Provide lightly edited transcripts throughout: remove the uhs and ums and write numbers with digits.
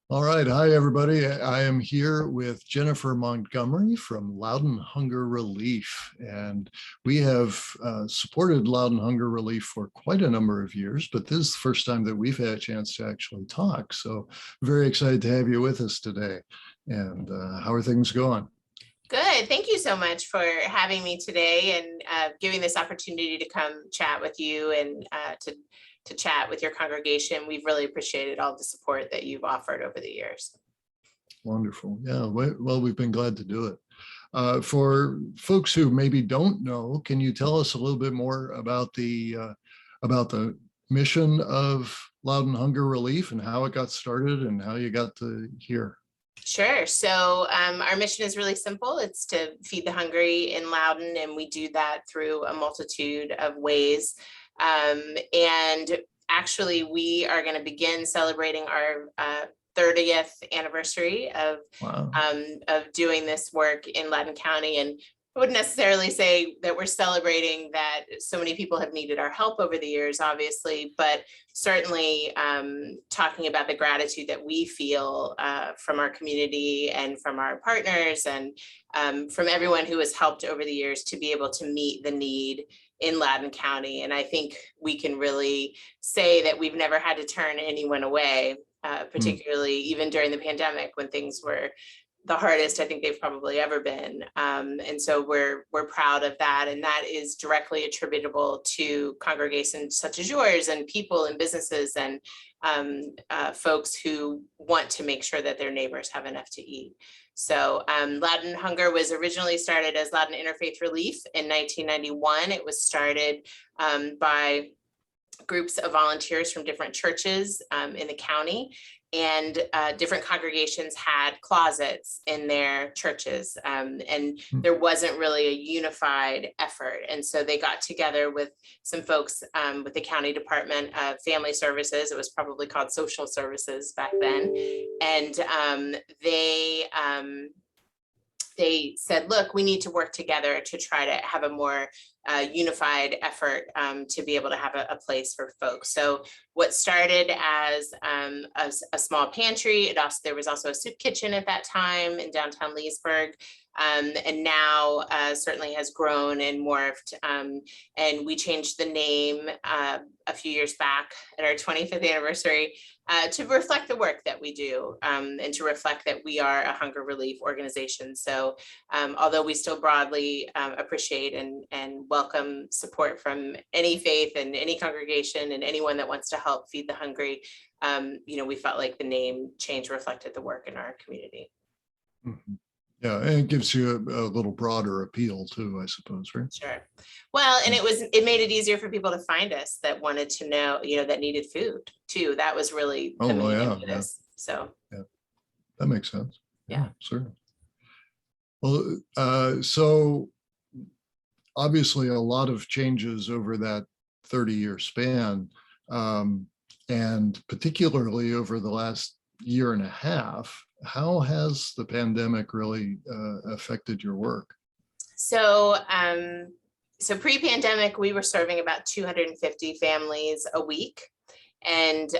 All right. Hi, everybody. I am here with Jennifer Montgomery from Loudoun Hunger Relief. And we have supported Loudoun Hunger Relief for quite a number of years, but this is the first time that we've had a chance to actually talk. So very excited to have you with us today. And how are things going? Good. Thank you so much for having me today and giving this opportunity to come chat with you and to chat with your congregation. We've really appreciated all the support that you've offered over the years. Wonderful. Yeah. Well, we've been glad to do it. For folks who maybe don't know, can you tell us a little bit more about the mission of Loudoun Hunger Relief and how it got started and how you got to here? Sure. So our mission is really simple. It's to feed the hungry in Loudoun, and we do that through a multitude of ways. And actually, we are going to begin celebrating our 30th anniversary Wow. of doing this work in Loudoun County. And I wouldn't necessarily say that we're celebrating that so many people have needed our help over the years, obviously, but certainly talking about the gratitude that we feel from our community and from our partners and from everyone who has helped over the years to be able to meet the need in Loudoun County. And I think we can really say that we've never had to turn anyone away, particularly even during the pandemic when things were the hardest I think they've probably ever been. And so we're proud of that. And that is directly attributable to congregations such as yours and people and businesses and folks who want to make sure that their neighbors have enough to eat. So Loudoun Hunger was originally started as Loudoun Interfaith Relief in 1991. It was started by groups of volunteers from different churches in the county, and different congregations had closets in their churches, and there wasn't really a unified effort. And so they got together with some folks with the county department of family services. It was probably called social services back then. And they said, look, we need to work together to try to have a more unified effort to be able to have a place for folks. So what started as a small pantry, there was also a soup kitchen at that time in downtown Leesburg, and now certainly has grown and morphed. And we changed the name a few years back at our 25th anniversary to reflect the work that we do, and to reflect that we are a hunger relief organization. So although we still broadly appreciate and welcome support from any faith and any congregation and anyone that wants to help feed the hungry, we felt like the name change reflected the work in our community. Mm-hmm. Yeah, and it gives you a little broader appeal too, I suppose, right? Sure. Well, and it made it easier for people to find us that wanted to know, that needed food too. That was really the main impetus. So yeah, that makes sense. Yeah, certainly. Well, so obviously a lot of changes over that 30-year span, and particularly over the last year and a half. How has the pandemic really affected your work? So pre-pandemic, we were serving about 250 families a week. And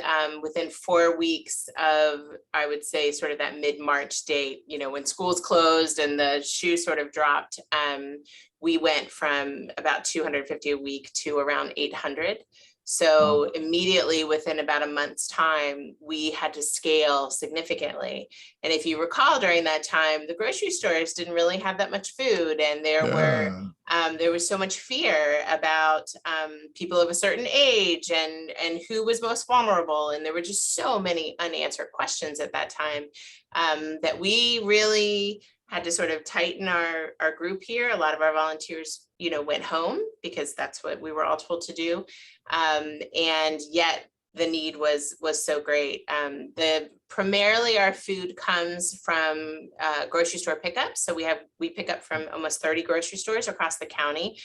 within 4 weeks of, I would say, sort of that mid-March date, when schools closed and the shoe sort of dropped, we went from about 250 a week to around 800. So immediately within about a month's time, we had to scale significantly. And if you recall, during that time, the grocery stores didn't really have that much food. And there was so much fear about people of a certain age and who was most vulnerable. And there were just so many unanswered questions at that time that we really had to sort of tighten our group here. A lot of our volunteers, went home because that's what we were all told to do. And yet the need was so great. Primarily our food comes from grocery store pickups. So we pick up from almost 30 grocery stores across the county.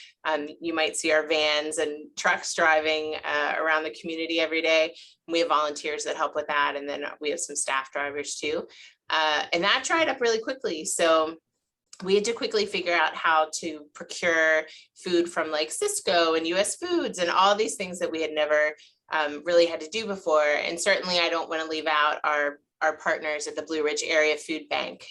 You might see our vans and trucks driving around the community every day. We have volunteers that help with that. And then we have some staff drivers too. And that dried up really quickly. So we had to quickly figure out how to procure food from like Cisco and US Foods and all these things that we had never really had to do before. And certainly I don't want to leave out our our partners at the Blue Ridge Area Food Bank.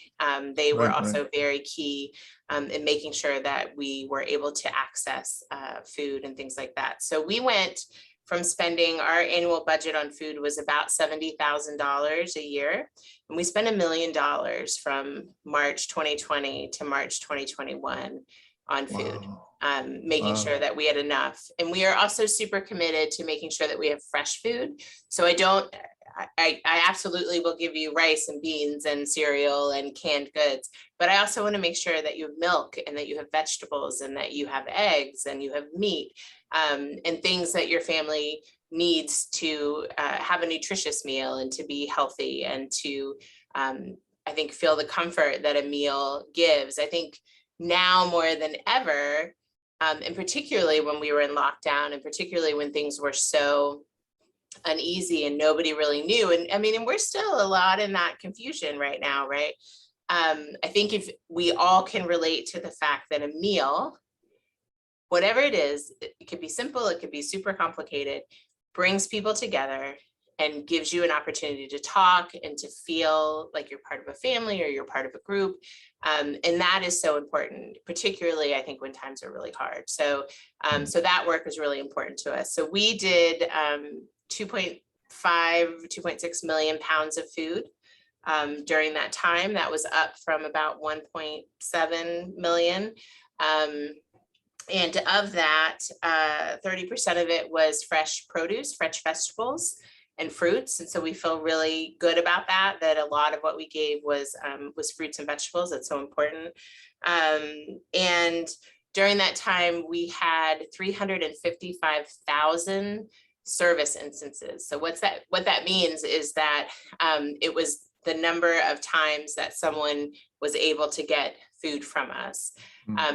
They were Right, also very key in making sure that we were able to access food and things like that. So we went from spending, our annual budget on food was about $70,000 a year. And we spent $1 million from March 2020 to March 2021 on food, wow. making Wow. sure that we had enough. And we are also super committed to making sure that we have fresh food. So I absolutely will give you rice and beans and cereal and canned goods, but I also want to make sure that you have milk and that you have vegetables and that you have eggs and you have meat, and things that your family needs to have a nutritious meal and to be healthy and to, I think, feel the comfort that a meal gives. I think now more than ever, and particularly when we were in lockdown, and particularly when things were so uneasy and nobody really knew. And I mean, and we're still a lot in that confusion right now, right? I think if we all can relate to the fact that a meal, whatever it is, it could be simple, it could be super complicated, brings people together and gives you an opportunity to talk and to feel like you're part of a family or you're part of a group. And that is so important, particularly I think when times are really hard. So, so that work was really important to us. So we did 2.6 million pounds of food during that time. That was up from about 1.7 million. And of that, 30% of it was fresh produce, fresh vegetables and fruits. And so we feel really good about that, that a lot of what we gave was fruits and vegetables. That's so important. And during that time, we had 355,000 service instances. So what that means is that it was the number of times that someone was able to get food from us.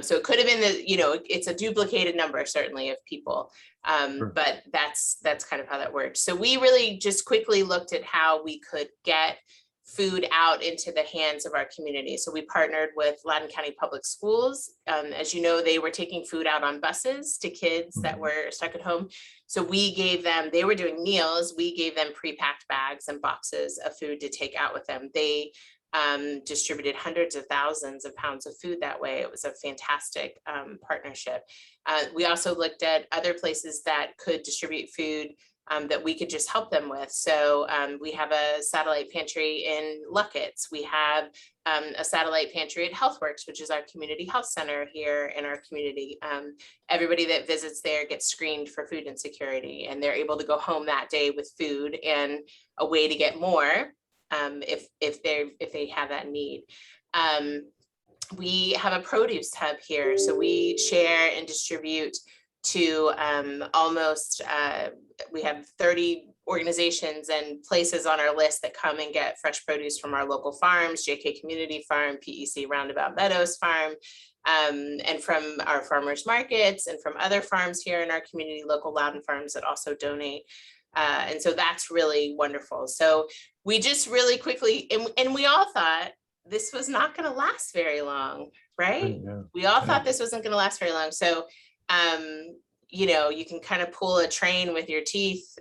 So it could have been it's a duplicated number, certainly, of people, Sure. but that's kind of how that worked. So we really just quickly looked at how we could get food out into the hands of our community. So we partnered with Loudoun County Public Schools. As you know, they were taking food out on buses to kids that were stuck at home. So we gave them, they were doing meals, we gave them pre-packed bags and boxes of food to take out with them. They distributed hundreds of thousands of pounds of food that way. It was a fantastic partnership. We also looked at other places that could distribute food that we could just help them with. So we have a satellite pantry in Luckett's. We have a satellite pantry at HealthWorks, which is our community health center here in our community. Everybody that visits there gets screened for food insecurity, and they're able to go home that day with food and a way to get more if they have that need. We have a produce hub here, so we share and distribute to we have 30 organizations and places on our list that come and get fresh produce from our local farms, JK Community Farm, PEC Roundabout Meadows Farm, and from our farmers markets and from other farms here in our community, local Loudoun farms that also donate. And so that's really wonderful. So we just really quickly, and we all thought this was not going to last very long, right? Yeah. We all thought this wasn't going to last very long. So, you can kind of pull a train with your teeth,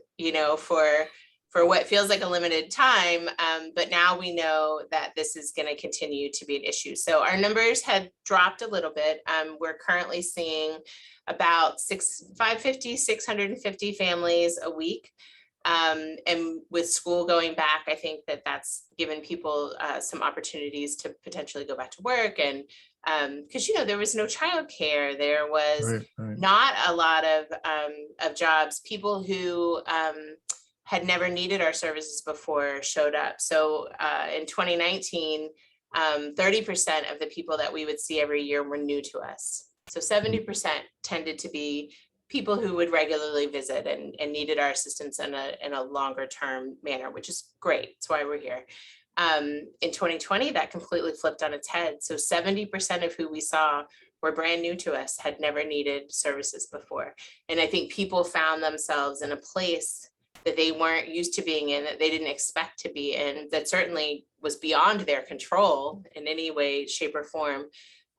for what feels like a limited time. But now we know that this is going to continue to be an issue. So our numbers had dropped a little bit. We're currently seeing about 650 families a week. And with school going back, I think that's given people some opportunities to potentially go back to work. And because, there was no childcare, there was not a lot of jobs. People who had never needed our services before showed up. So in 2019, 30% of the people that we would see every year were new to us. So 70% tended to be people who would regularly visit and needed our assistance in a longer term manner, which is great. That's why we're here. In 2020, that completely flipped on its head. So 70% of who we saw were brand new to us, had never needed services before. And I think people found themselves in a place that they weren't used to being in, that they didn't expect to be in, that certainly was beyond their control in any way, shape, or form.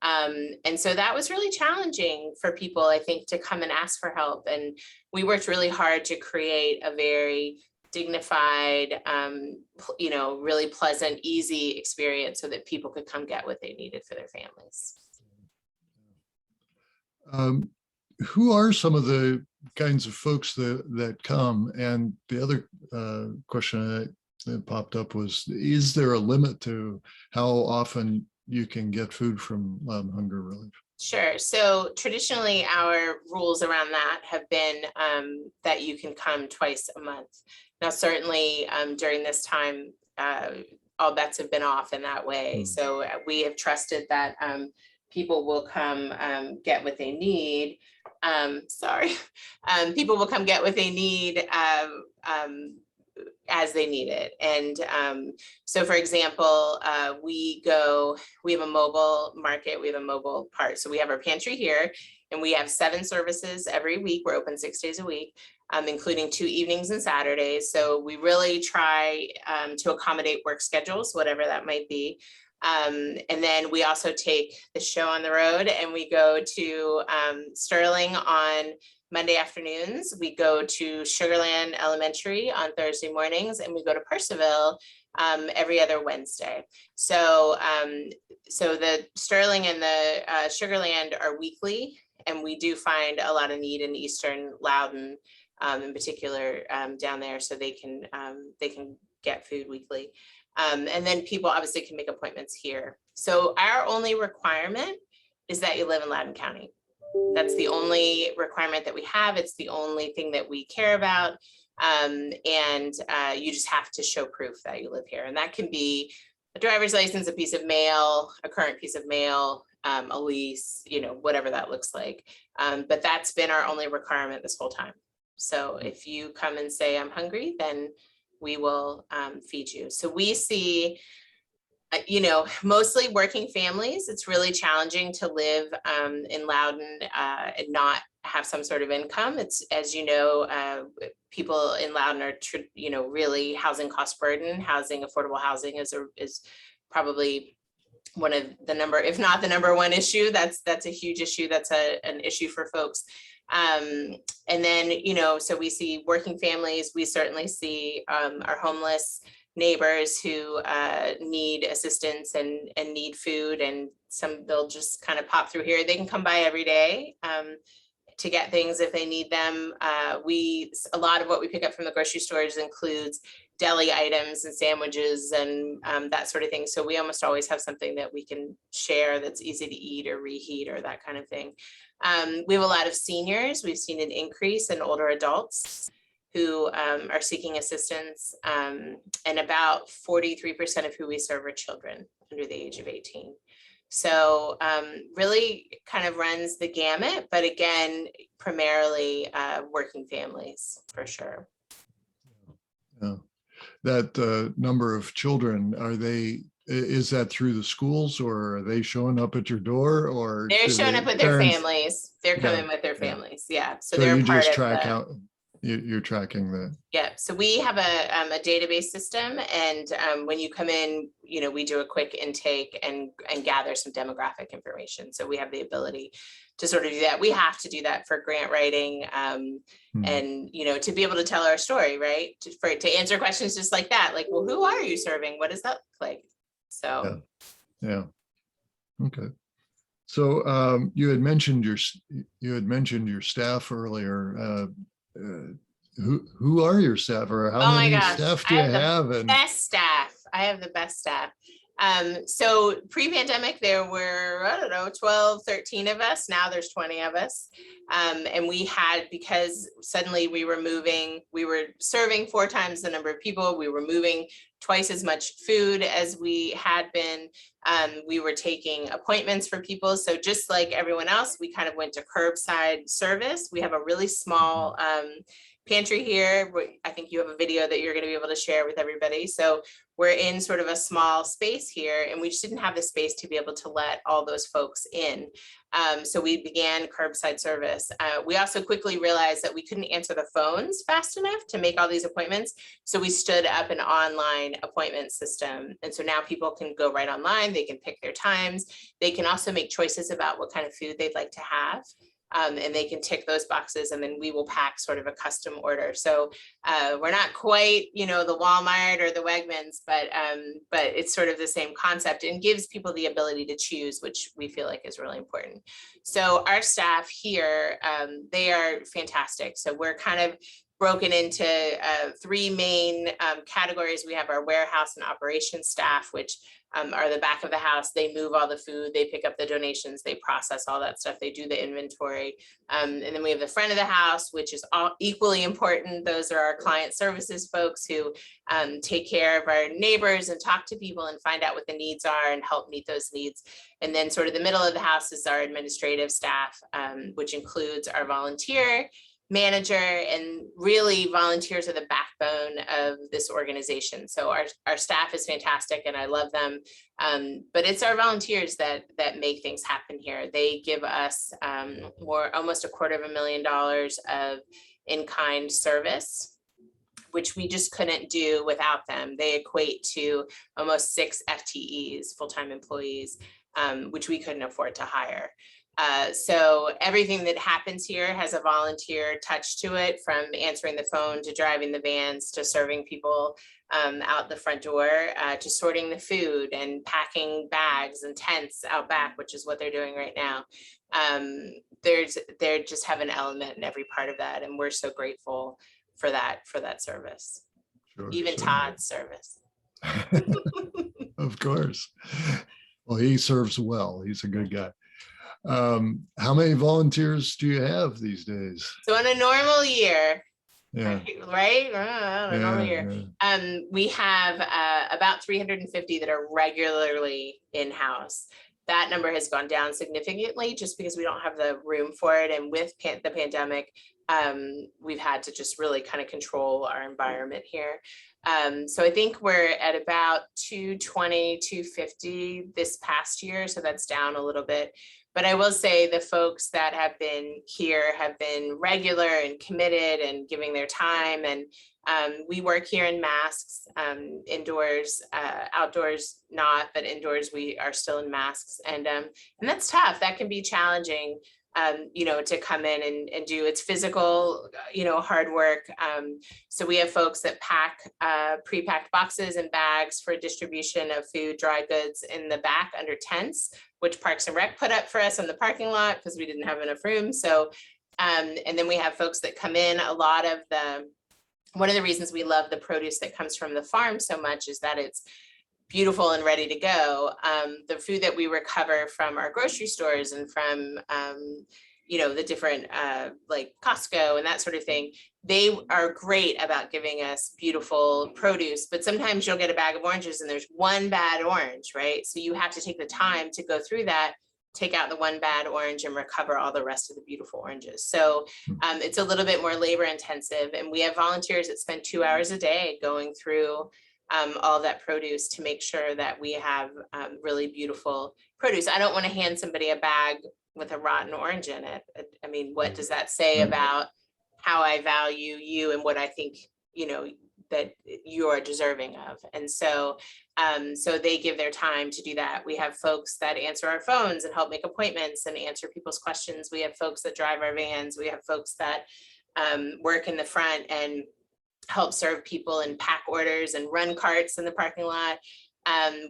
And so that was really challenging for people, I think, to come and ask for help. And we worked really hard to create a very dignified, really pleasant, easy experience so that people could come get what they needed for their families. Who are some of the kinds of folks that come? And the other question that popped up was, is there a limit to how often you can get food from Loudoun Hunger Relief? Sure. So traditionally, our rules around that have been that you can come twice a month. Now, certainly during this time, all bets have been off in that way. So we have trusted that people will come get what they need. People will come get what they need as they need it. And so, for example, we have a mobile market, we have a mobile part. So we have our pantry here, and we have 7 services every week. We're open 6 days a week, including 2 evenings and Saturdays. So we really try to accommodate work schedules, whatever that might be. And then we also take the show on the road, and we go to Sterling on Monday afternoons. We go to Sugarland Elementary on Thursday mornings, and we go to Percival every other Wednesday. So the Sterling and the Sugarland are weekly, and we do find a lot of need in Eastern Loudoun, in particular down there, so they can get food weekly. And then people obviously can make appointments here. So our only requirement is that you live in Loudoun County. That's the only requirement that we have. It's the only thing that we care about. And you just have to show proof that you live here. And that can be a driver's license, a piece of mail, a current piece of mail, a lease, whatever that looks like. But that's been our only requirement this whole time. So if you come and say, I'm hungry, then we will feed you. So we see mostly working families. It's really challenging to live in Loudoun and not have some sort of income. It's, as you know, people in Loudoun are, really housing cost burden. Affordable housing is probably one of the number, if not the number one issue. That's a huge issue. That's an issue for folks. And then, so we see working families. We certainly see our homeless neighbors who need assistance and need food, and they'll just kind of pop through here. They can come by every day to get things if they need them. A lot of what we pick up from the grocery stores includes deli items and sandwiches and that sort of thing. So we almost always have something that we can share that's easy to eat or reheat or that kind of thing. We have a lot of seniors. We've seen an increase in older adults who are seeking assistance, and about 43% of who we serve are children under the age of 18. So really kind of runs the gamut, but again, primarily working families for sure. Yeah. That number of children, is that through the schools, or are they showing up at your door, or they're showing up with their families? They're coming with their families. Yeah. So they're you part just of track out. You're tracking that. Yeah. So we have a database system, and when you come in, we do a quick intake and gather some demographic information. So we have the ability to sort of do that. We have to do that for grant writing, and to be able to tell our story, right? To answer questions just like that, like, well, who are you serving? What does that look like? So yeah. Okay. So you had mentioned your staff earlier. Who are your staff, or how many staff do you have? Best staff. I have the best staff. So pre-pandemic, there were, 12, 13 of us. Now there's 20 of us. And we had, because suddenly we were serving 4 times the number of people. We were moving twice as much food as we had been. We were taking appointments for people. So just like everyone else, we kind of went to curbside service. We have a really small pantry here. I think you have a video that you're going to be able to share with everybody. So we're in sort of a small space here, and we just didn't have the space to be able to let all those folks in. So we began curbside service. We also quickly realized that we couldn't answer the phones fast enough to make all these appointments. So we stood up an online appointment system. And so now people can go right online. They can pick their times. They can also make choices about what kind of food they'd like to have. and they can tick those boxes, and then we will pack sort of a custom order. So we're not quite, the Walmart or the Wegmans, but it's sort of the same concept and gives people the ability to choose, which we feel like is really important. So our staff here, they are fantastic. So we're kind of broken into three main categories. We have our warehouse and operations staff, which are the back of the house. They move all the food, they pick up the donations, they process all that stuff, they do the inventory. And then we have the front of the house, which is equally important. Those are our client services folks who take care of our neighbors and talk to people and find out what the needs are and help meet those needs. And then sort of the middle of the house is our administrative staff, which includes our volunteer manager, and really volunteers are the backbone of this organization. So our staff is fantastic and I love them. But it's our volunteers that make things happen here. They give us almost $250,000 of in-kind service, which we just couldn't do without them. They equate to almost 6 FTEs, full-time employees, which we couldn't afford to hire. So everything that happens here has a volunteer touch to it, from answering the phone to driving the vans to serving people out the front door, to sorting the food and packing bags and tents out back, which is what they're doing right now. They just have an element in every part of that, and we're so grateful for that service. Sure, Even sure. Todd's service. Of course. Well, he serves well. He's a good guy. How many volunteers do you have these days? So in a normal year, Yeah. right? A normal year. Yeah. We have about 350 that are regularly in-house. That number has gone down significantly just because we don't have the room for it. And with the pandemic, we've had to just really kind of control our environment here. So I think we're at about 220, 250 this past year. So that's down a little bit. But I will say the folks that have been here have been regular and committed and giving their time. And we work here in masks, indoors, outdoors not, but indoors we are still in masks. And that's tough. That can be challenging, to come in and do. It's physical, hard work. So we have folks that pack pre-packed boxes and bags for distribution of food, dry goods in the back under tents, which Parks and Rec put up for us in the parking lot because we didn't have enough room. So, and then we have folks that come in. One of the reasons we love the produce that comes from the farm so much is that it's beautiful and ready to go. The food that we recover from our grocery stores and from, the different like Costco and that sort of thing, they are great about giving us beautiful produce, but sometimes you'll get a bag of oranges and there's one bad orange, right? So you have to take the time to go through that, take out the one bad orange and recover all the rest of the beautiful oranges. So it's a little bit more labor intensive, and we have volunteers that spend 2 hours a day going through all that produce to make sure that we have really beautiful produce. I don't want to hand somebody a bag with a rotten orange in it. I mean, what does that say about how I value you and what I think, that you are deserving of? And so, so they give their time to do that. We have folks that answer our phones and help make appointments and answer people's questions. We have folks that drive our vans. We have folks that work in the front and help serve people and pack orders and run carts in the parking lot.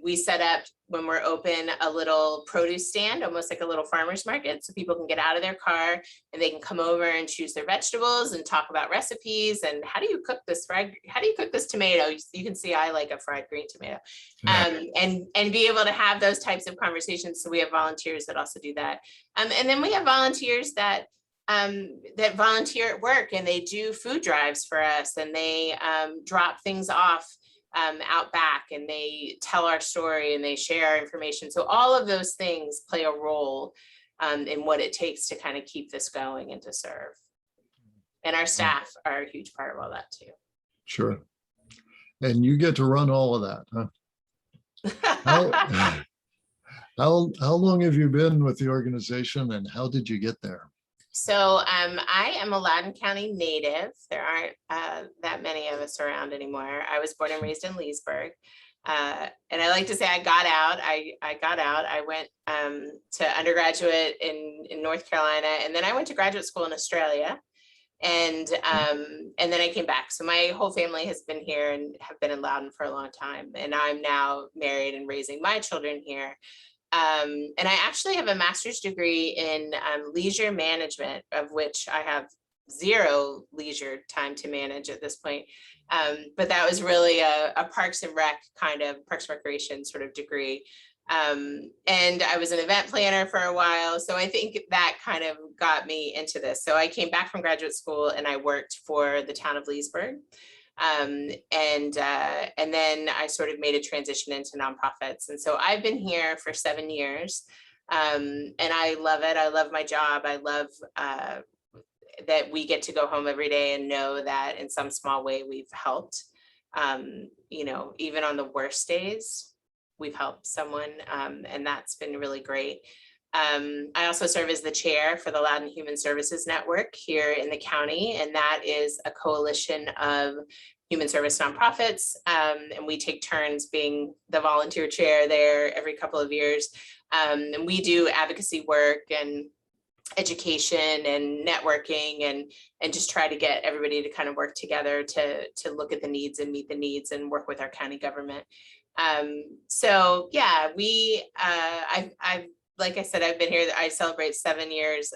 We set up, when we're open, a little produce stand, almost like a little farmer's market, so people can get out of their car and they can come over and choose their vegetables and talk about recipes and how do you cook this tomato? You can see I like a fried green tomato, and be able to have those types of conversations. So we have volunteers that also do that, and then we have volunteers that volunteer at work and they do food drives for us, and they drop things off out back, and they tell our story and they share our information. So all of those things play a role in what it takes to kind of keep this going and to serve. And our staff are a huge part of all that too. Sure. And you get to run all of that, huh? How long have you been with the organization and how did you get there? I am a Loudoun County native. There aren't that many of us around anymore. I was born and raised in Leesburg. And I like to say I got out. I got out. I went to undergraduate in North Carolina, and then I went to graduate school in Australia. And then I came back. So my whole family has been here and have been in Loudoun for a long time. And I'm now married and raising my children here. And I actually have a master's degree in leisure management, of which I have zero leisure time to manage at this point. But that was really a Parks and Recreation sort of degree. And I was an event planner for a while. So I think that kind of got me into this. So I came back from graduate school and I worked for the town of Leesburg. And then I sort of made a transition into nonprofits. And so I've been here for 7 years. And I love it. I love my job. I love that we get to go home every day and know that in some small way we've helped. Even on the worst days, we've helped someone, and that's been really great. I also serve as the chair for the Loudoun Human Services Network here in the county, and that is a coalition of human service nonprofits, and we take turns being the volunteer chair there every couple of years. And we do advocacy work and education and networking and just try to get everybody to kind of work together to look at the needs and meet the needs and work with our county government. So yeah, I've like I said, I've been here. I celebrate 7 years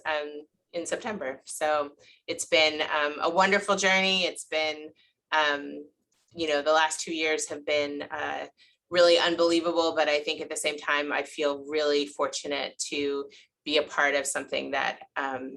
in September. So it's been a wonderful journey. It's been, the last 2 years have been really unbelievable. But I think at the same time, I feel really fortunate to be a part of something that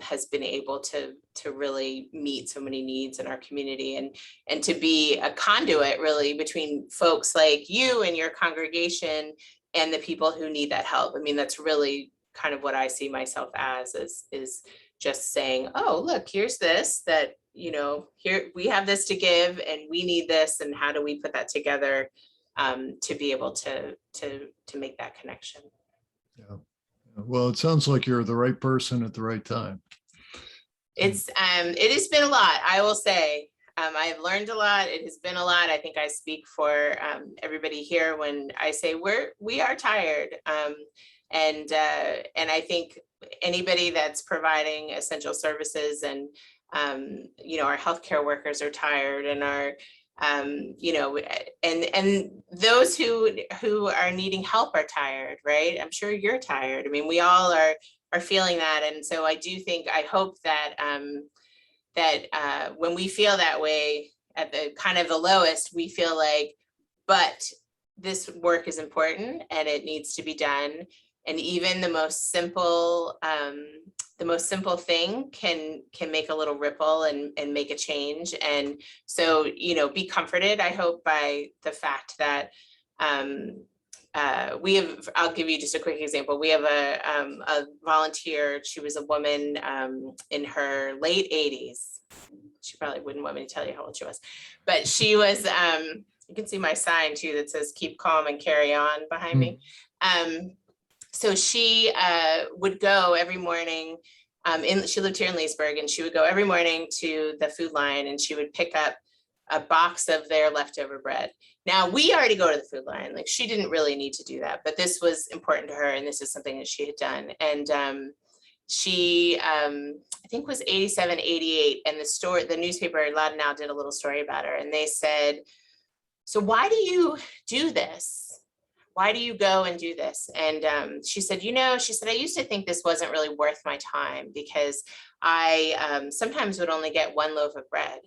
has been able to really meet so many needs in our community and to be a conduit really between folks like you and your congregation and the people who need that help. I mean, that's really kind of what I see myself as is just saying, oh, look, here's this that, here we have this to give and we need this. And how do we put that together to be able to make that connection? Yeah. Well, it sounds like you're the right person at the right time. It has been a lot, I will say. I've learned a lot. It has been a lot. I think I speak for everybody here when I say we are tired. And I think anybody that's providing essential services and our healthcare workers are tired, and our and those who are needing help are tired, right? I'm sure you're tired. I mean, we all are feeling that. And so I do think, I hope that when we feel that way at the kind of the lowest, we feel like, but this work is important and it needs to be done. And even the most simple thing can make a little ripple and make a change. And so, be comforted, I hope, by the fact that I'll give you just a quick example. We have a volunteer. She was a woman in her late 80s. She probably wouldn't want me to tell you how old she was, but she was, you can see my sign too that says keep calm and carry on behind me. So she would go every morning, she lived here in Leesburg, and she would go every morning to the food line and she would pick up a box of their leftover bread. Now, we already go to the food line, like she didn't really need to do that, but this was important to her and this is something that she had done. And she, I think was 87, 88, and the newspaper Loudoun Now did a little story about her, and they said, so why do you do this? Why do you go and do this? And she said, I used to think this wasn't really worth my time because I sometimes would only get one loaf of bread.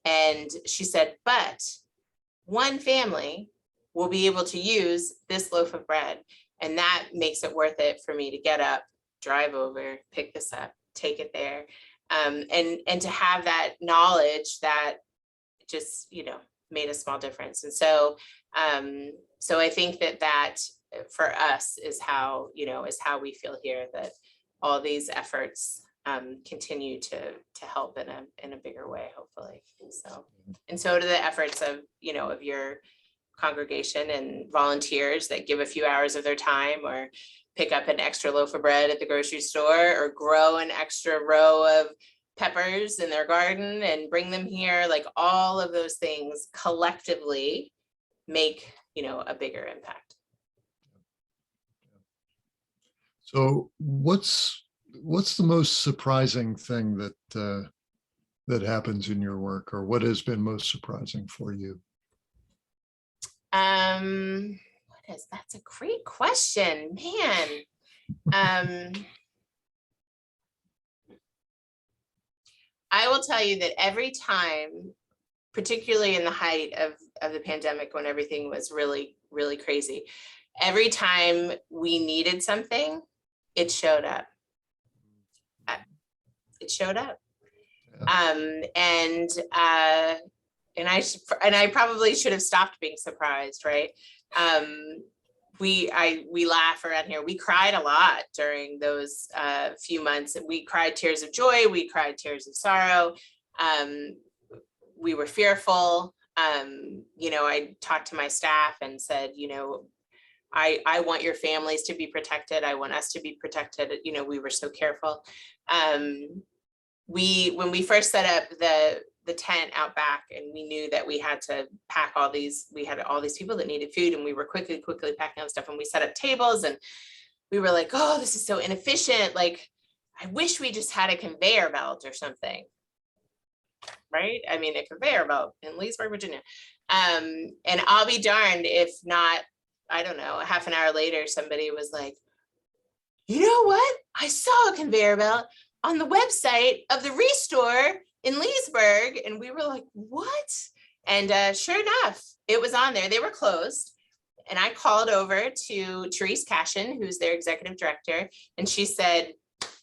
And she said, but one family will be able to use this loaf of bread. And that makes it worth it for me to get up, drive over, pick this up, take it there. And to have that knowledge that just, made a small difference. And so, so I think that for us is how we feel here, that all these efforts continue to help in a bigger way, hopefully. So, and so do the efforts of your congregation and volunteers that give a few hours of their time, or pick up an extra loaf of bread at the grocery store or grow an extra row of peppers in their garden and bring them here. Like all of those things collectively make, a bigger impact. So what's the most surprising thing that happens in your work, or what has been most surprising for you? That's a great question, man. I will tell you that every time, particularly in the height of the pandemic, when everything was really, really crazy, every time we needed something, it showed up. It showed up. And I probably should have stopped being surprised, right? We laugh around here. We cried a lot during those few months. We cried tears of joy. We cried tears of sorrow. We were fearful. I talked to my staff and said, I want your families to be protected. I want us to be protected. We were so careful. When we first set up the tent out back, and we knew that we had to pack we had all these people that needed food, and we were quickly packing up stuff, and we set up tables, and we were like, oh, this is so inefficient. Like, I wish we just had a conveyor belt or something. Right? I mean, a conveyor belt in Leesburg, Virginia. And I'll be darned if not, I don't know, a half an hour later, somebody was like, you know what? I saw a conveyor belt on the website of the Restore in Leesburg. And we were like, what? And sure enough, it was on there. They were closed. And I called over to Therese Cashin, who's their executive director. And she said,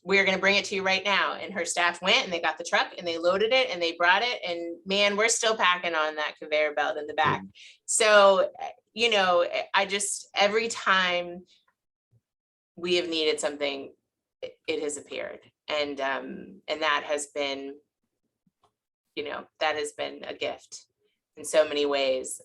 we're going to bring it to you right now. And her staff went and they got the truck and they loaded it and they brought it. And man, we're still packing on that conveyor belt in the back. So, every time we have needed something, it has appeared. And that has been, that has been a gift in so many ways.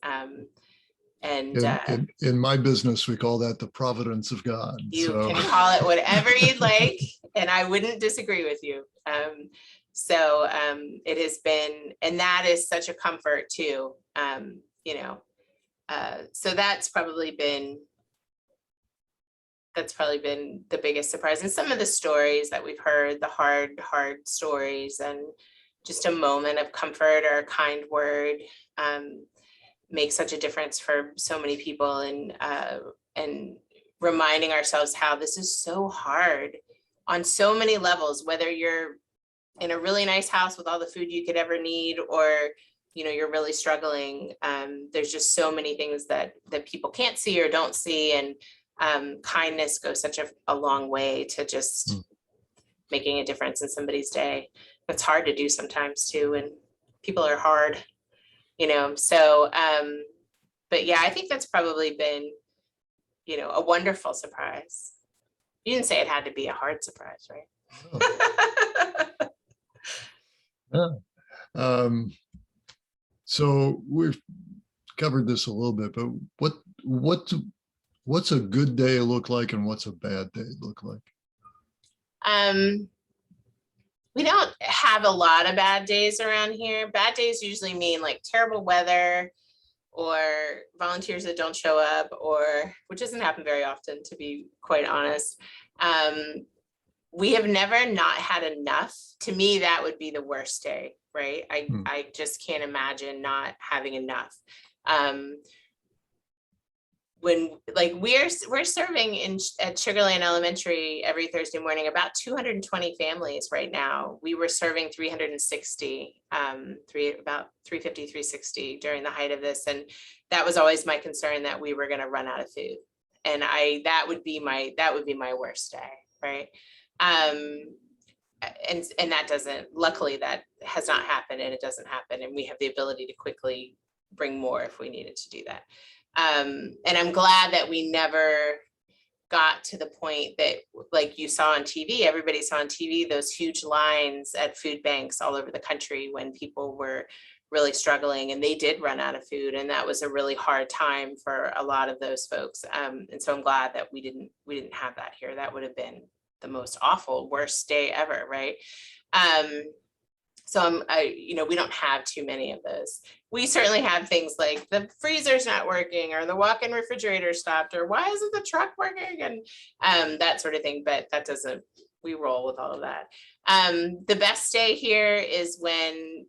In my business, we call that the providence of God. You can call it whatever you'd like, and I wouldn't disagree with you. It has been, and that is such a comfort too. So that's probably been the biggest surprise. And some of the stories that we've heard, the hard stories, and just a moment of comfort or a kind word, make such a difference for so many people, and reminding ourselves how this is so hard on so many levels, whether you're in a really nice house with all the food you could ever need, or you're really struggling. There's just so many things that people can't see or don't see, and kindness goes such a long way to just making a difference in somebody's day. It's hard to do sometimes too, and people are hard. But yeah, I think that's probably been, a wonderful surprise. You didn't say it had to be a hard surprise, right? Yeah. So we've covered this a little bit, but what's a good day look like, and what's a bad day look like? We don't have a lot of bad days around here. Bad days usually mean like terrible weather or volunteers that don't show up, which doesn't happen very often, to be quite honest. We have never not had enough. To me, that would be the worst day, right? I just can't imagine not having enough. When we're serving at Sugarland Elementary every Thursday morning about 220 families right now. We were serving 360, about 350, 360 during the height of this, and that was always my concern, that we were going to run out of food, and that would be my worst day, right? And luckily that has not happened, and it doesn't happen, and we have the ability to quickly bring more if we needed to do that. And I'm glad that we never got to the point that, like you saw on TV, everybody saw on TV, those huge lines at food banks all over the country when people were really struggling, and they did run out of food, and that was a really hard time for a lot of those folks. And so I'm glad that we didn't have that here. That would have been the most awful, worst day ever, right? So we don't have too many of those. We certainly have things like the freezer's not working, or the walk-in refrigerator stopped, or why isn't the truck working, and that sort of thing. But that doesn't, we roll with all of that. The best day here is when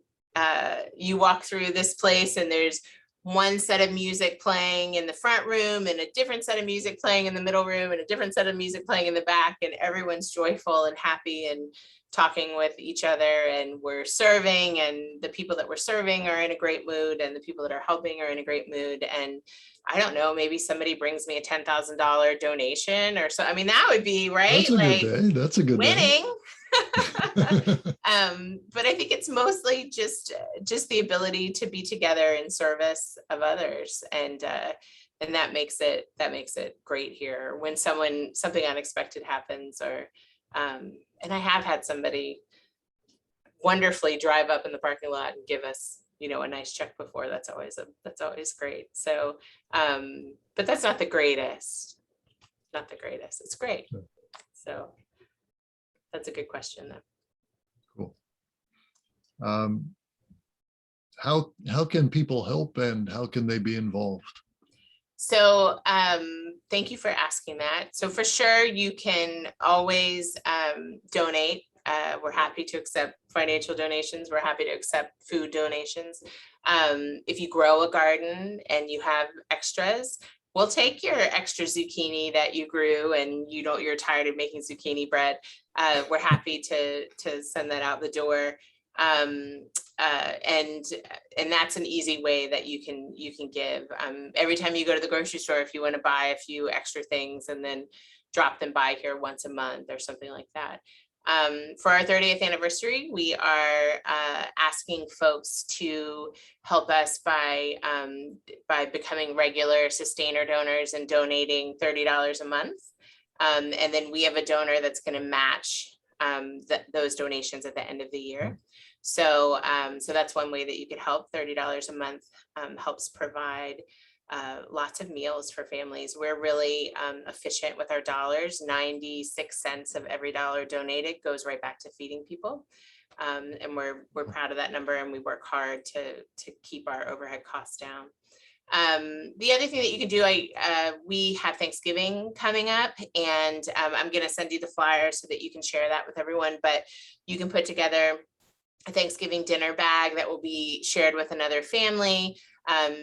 you walk through this place and there's one set of music playing in the front room and a different set of music playing in the middle room and a different set of music playing in the back, and everyone's joyful and happy and talking with each other, and we're serving, and the people that we're serving are in a great mood, and the people that are helping are in a great mood. And I don't know, maybe somebody brings me a $10,000 donation or so. I mean, that would be right. That's a good day. That's a good winning. day. But I think it's mostly just the ability to be together in service of others, and that makes it great here. When something unexpected happens, or and I have had somebody wonderfully drive up in the parking lot and give us, a nice check before. That's always great. So, but that's not the greatest. It's great. So that's a good question though. Cool. How can people help, and how can they be involved? So thank you for asking that. So for sure, you can always donate. We're happy to accept financial donations. We're happy to accept food donations. If you grow a garden and you have extras, we'll take your extra zucchini that you grew and you're tired of making zucchini bread. We're happy to send that out the door. And that's an easy way that you can give. Every time you go to the grocery store, if you want to buy a few extra things and then drop them by here once a month or something like that. For our 30th anniversary, we are asking folks to help us by becoming regular sustainer donors and donating $30 a month. And then we have a donor that's going to match those donations at the end of the year. So that's one way that you could help. $30 a month helps provide lots of meals for families. We're really efficient with our dollars. 96 cents of every dollar donated goes right back to feeding people. And we're proud of that number, and we work hard to keep our overhead costs down. The other thing that you can do, we have Thanksgiving coming up, and I'm going to send you the flyer so that you can share that with everyone, but you can put together a Thanksgiving dinner bag that will be shared with another family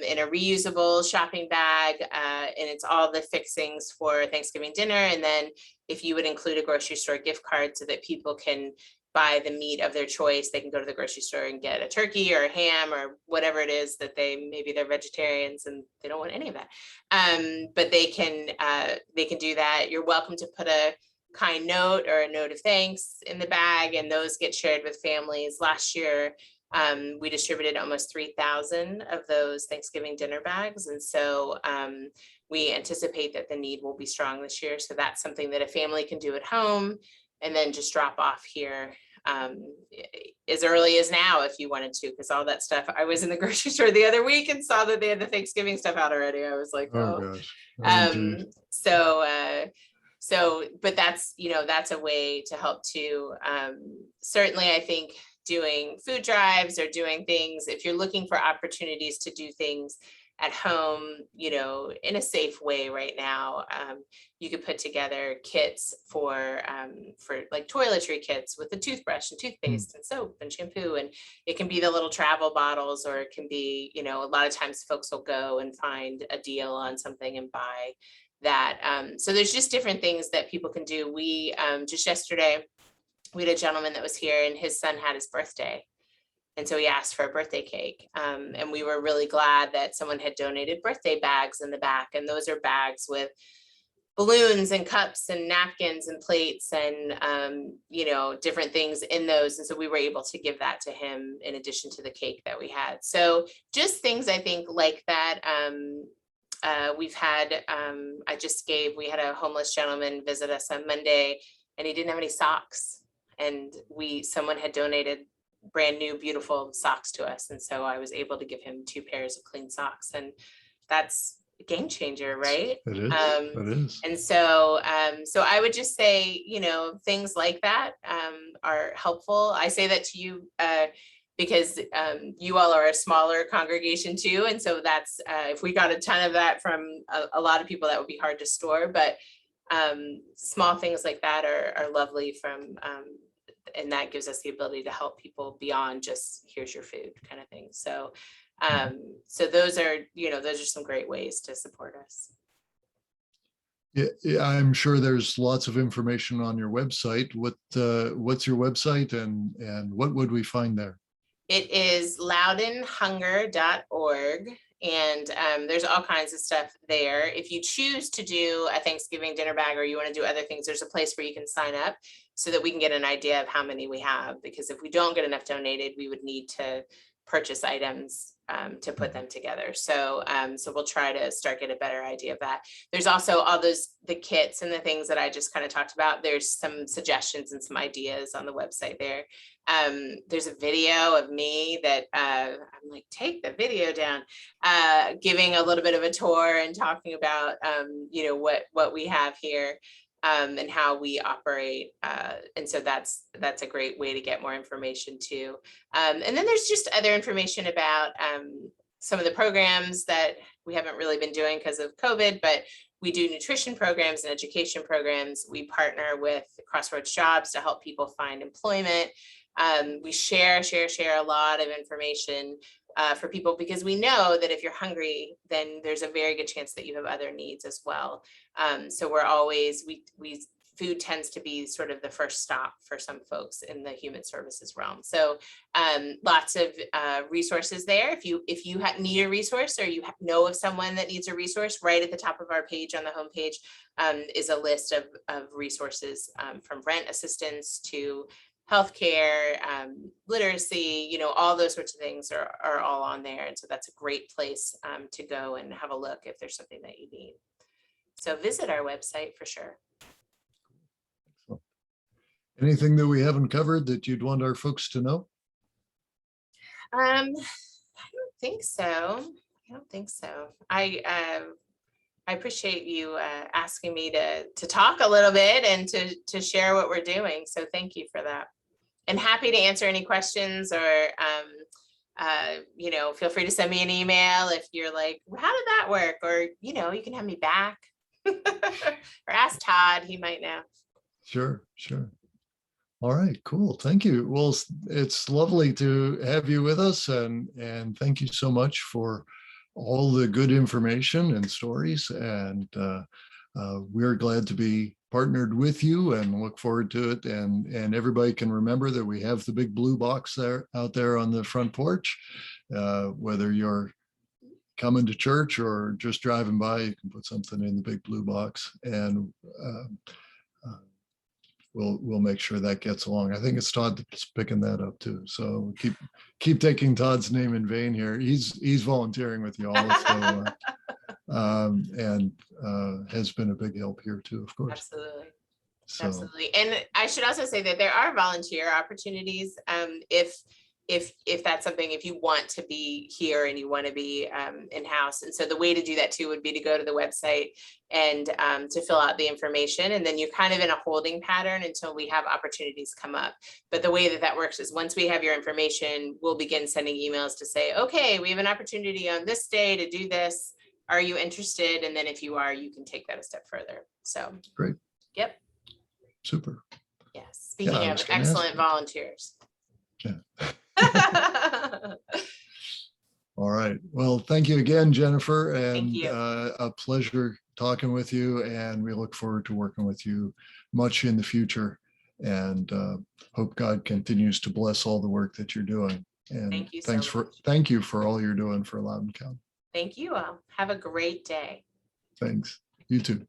in a reusable shopping bag. And it's all the fixings for Thanksgiving dinner. And then if you would include a grocery store gift card so that people can buy the meat of their choice, they can go to the grocery store and get a turkey or a ham or whatever it is that maybe they're vegetarians and they don't want any of that. But they can do that. You're welcome to put a kind note or a note of thanks in the bag, and those get shared with families. Last year, we distributed almost 3,000 of those Thanksgiving dinner bags. And so we anticipate that the need will be strong this year. So that's something that a family can do at home and then just drop off here as early as now if you wanted to, because all that stuff. I was in the grocery store the other week and saw that they had the Thanksgiving stuff out already. I was like, oh gosh. But that's a way to help too. Certainly, I think doing food drives or doing things, if you're looking for opportunities to do things at home, in a safe way right now, you could put together kits for like toiletry kits with a toothbrush and toothpaste and soap and shampoo. And it can be the little travel bottles, or it can be, a lot of times folks will go and find a deal on something and buy that. So there's just different things that people can do. We just yesterday, we had a gentleman that was here and his son had his birthday. And so he asked for a birthday cake. And we were really glad that someone had donated birthday bags in the back. And those are bags with balloons and cups and napkins and plates and, different things in those. And so we were able to give that to him in addition to the cake that we had. So just things I think like that. We've had, we had a homeless gentleman visit us on Monday and he didn't have any socks. And someone had donated brand new, beautiful socks to us. And so I was able to give him 2 pairs of clean socks, and that's a game changer, right? It is. It is. And so, so I would just say, things like that are helpful. I say that to you because you all are a smaller congregation too. And so that's, if we got a ton of that from a lot of people, that would be hard to store, but small things like that are lovely and that gives us the ability to help people beyond just here's your food kind of thing. So, so those are some great ways to support us. Yeah, I'm sure there's lots of information on your website. What's your website, and what would we find there? It is loudonhunger.org. And there's all kinds of stuff there. If you choose to do a Thanksgiving dinner bag, or you want to do other things, there's a place where you can sign up so that we can get an idea of how many we have. Because if we don't get enough donated, we would need to purchase items to put them together. So so we'll try to start get a better idea of that. There's also all the kits and the things that I just kind of talked about. There's some suggestions and some ideas on the website there. There's a video of me that I'm like, take the video down, giving a little bit of a tour and talking about what we have here. And how we operate. And so that's a great way to get more information too. And then there's just other information about some of the programs that we haven't really been doing because of COVID, but we do nutrition programs and education programs. We partner with Crossroads Jobs to help people find employment. We share a lot of information for people, because we know that if you're hungry, then there's a very good chance that you have other needs as well. So we're always, food tends to be sort of the first stop for some folks in the human services realm. So lots of resources there. If you need a resource, or you know of someone that needs a resource, right at the top of our page on the homepage is a list of resources from rent assistance to healthcare, literacy, all those sorts of things are all on there. And so that's a great place to go and have a look if there's something that you need. So visit our website for sure. Anything that we haven't covered that you'd want our folks to know? I don't think so. I appreciate you asking me to talk a little bit and to share what we're doing. So thank you for that. And happy to answer any questions, or feel free to send me an email if you're like, well, how did that work? Or, you can have me back or ask Todd, he might know. Sure. All right, cool. Thank you. Well, it's lovely to have you with us, and thank you so much for all the good information and stories. And we're glad to be partnered with you and look forward to it. And everybody can remember that we have the big blue box out there on the front porch. Whether you're coming to church or just driving by, you can put something in the big blue box, and we'll make sure that gets along. I think it's Todd that's picking that up too. So keep taking Todd's name in vain here. He's volunteering with you all, so, and has been a big help here too, of course. Absolutely. So. Absolutely. And I should also say that there are volunteer opportunities. If that's something, if you want to be here and you want to be in-house. And so the way to do that too would be to go to the website and to fill out the information. And then you're kind of in a holding pattern until we have opportunities come up. But the way that works is once we have your information, we'll begin sending emails to say, okay, we have an opportunity on this day to do this. Are you interested? And then if you are, you can take that a step further. So great. Yep. Super. Yes. Speaking of excellent volunteers. Yeah. All right. Well, thank you again, Jennifer, and a pleasure talking with you. And we look forward to working with you much in the future. And hope God continues to bless all the work that you're doing. And thank you thank you for all you're doing for Loudoun County. Thank you all. Have a great day. Thanks. You too.